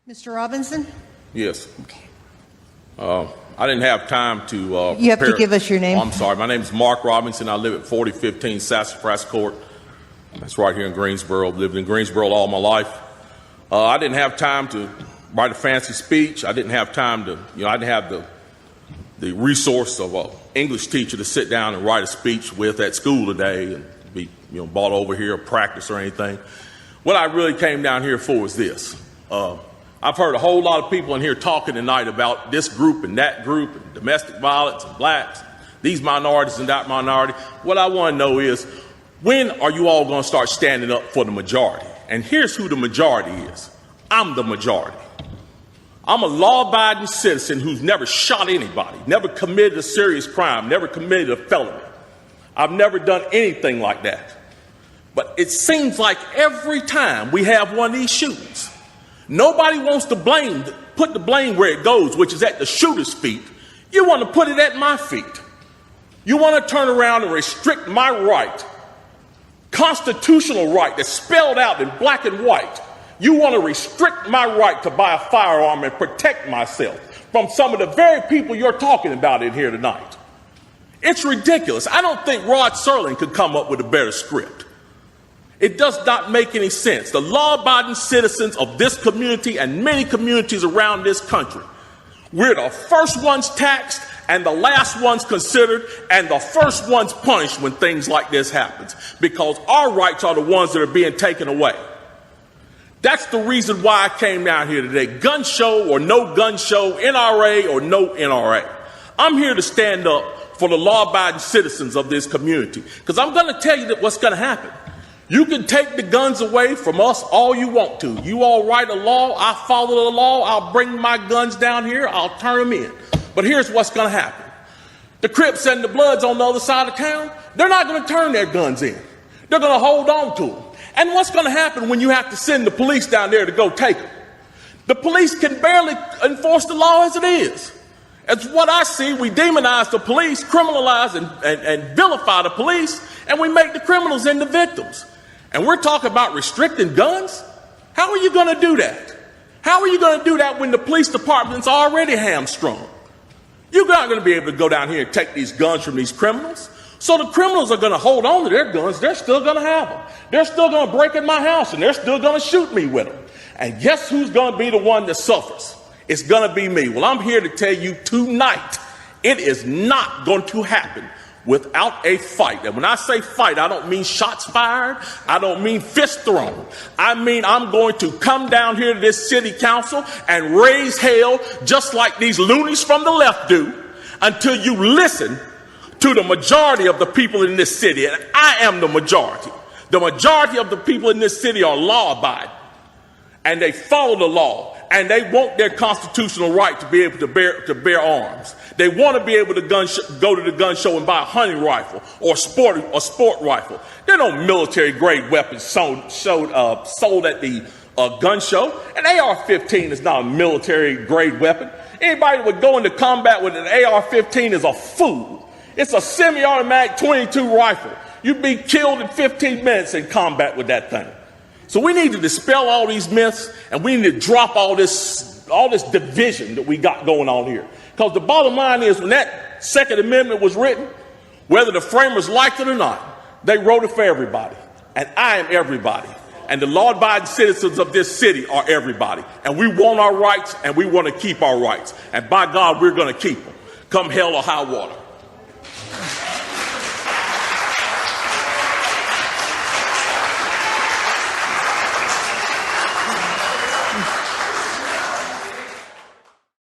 Mr. Robinson? Yes. I didn't have time to You have to prepare- give us your name. Oh, I'm sorry. My name is Mark Robinson. I live at 4015 Sassafras Court. That's right here in Greensboro. I've lived in Greensboro all my life. I didn't have time to write a fancy speech. I didn't have time to, I didn't have the resource of an English teacher to sit down and write a speech with at school today and be, brought over here or practice or anything. What I really came down here for is this. I've heard a whole lot of people in here talking tonight about this group and that group, and domestic violence and blacks, these minorities and that minority. What I want to know is, when are you all going to start standing up for the majority? And here's who the majority is. I'm the majority. I'm a law-abiding citizen who's never shot anybody, never committed a serious crime, never committed a felony. I've never done anything like that. But it seems like every time we have one of these shootings, nobody wants to put the blame where it goes, which is at the shooter's feet. You want to put it at my feet. You want to turn around and restrict my right, constitutional right that's spelled out in black and white. You want to restrict my right to buy a firearm and protect myself from some of the very people you're talking about in here tonight. It's ridiculous. I don't think Rod Serling could come up with a better script. It does not make any sense. The law-abiding citizens of this community and many communities around this country, we're the first ones taxed and the last ones considered and the first ones punished when things like this happens, because our rights are the ones that are being taken away. That's the reason why I came down here today. Gun show or no gun show, NRA or no NRA. I'm here to stand up for the law-abiding citizens of this community, because I'm going to tell you that what's going to happen. You can take the guns away from us all you want to. You all write a law, I follow the law, I'll bring my guns down here, I'll turn them in. But here's what's going to happen. The Crips and the Bloods on the other side of town, they're not going to turn their guns in. They're going to hold on to them. And what's going to happen when you have to send the police down there to go take them? The police can barely enforce the law as it is. It's what I see. We demonize the police, criminalize and vilify the police, and we make the criminals into victims. And we're talking about restricting guns? How are you going to do that? How are you going to do that when the police department's already hamstrung? You're not going to be able to go down here and take these guns from these criminals. So the criminals are going to hold on to their guns. They're still going to have them. They're still going to break in my house, and they're still going to shoot me with them. And guess who's going to be the one that suffers? It's going to be me. Well, I'm here to tell you tonight, it is not going to happen without a fight. And when I say fight, I don't mean shots fired. I don't mean fist thrown. I mean, I'm going to come down here to this city council and raise hell just like these loonies from the left do until you listen to the majority of the people in this city. And I am the majority. The majority of the people in this city are law-abiding, and they follow the law, and they want their constitutional right to be able to bear arms. They want to be able to go to the gun show and buy a hunting rifle or a sport rifle. There are no military-grade weapons sold at the gun show. An AR-15 is not a military-grade weapon. Anybody that would go into combat with an AR-15 is a fool. It's a semi-automatic .22 rifle. You'd be killed in 15 minutes in combat with that thing. So we need to dispel all these myths, and we need to drop all this division that we got going on here. Because the bottom line is, when that Second Amendment was written, whether the framers liked it or not, they wrote it for everybody. And I am everybody. And the law-abiding citizens of this city are everybody. And we want our rights, and we want to keep our rights. And by God, we're going to keep them, come hell or high water.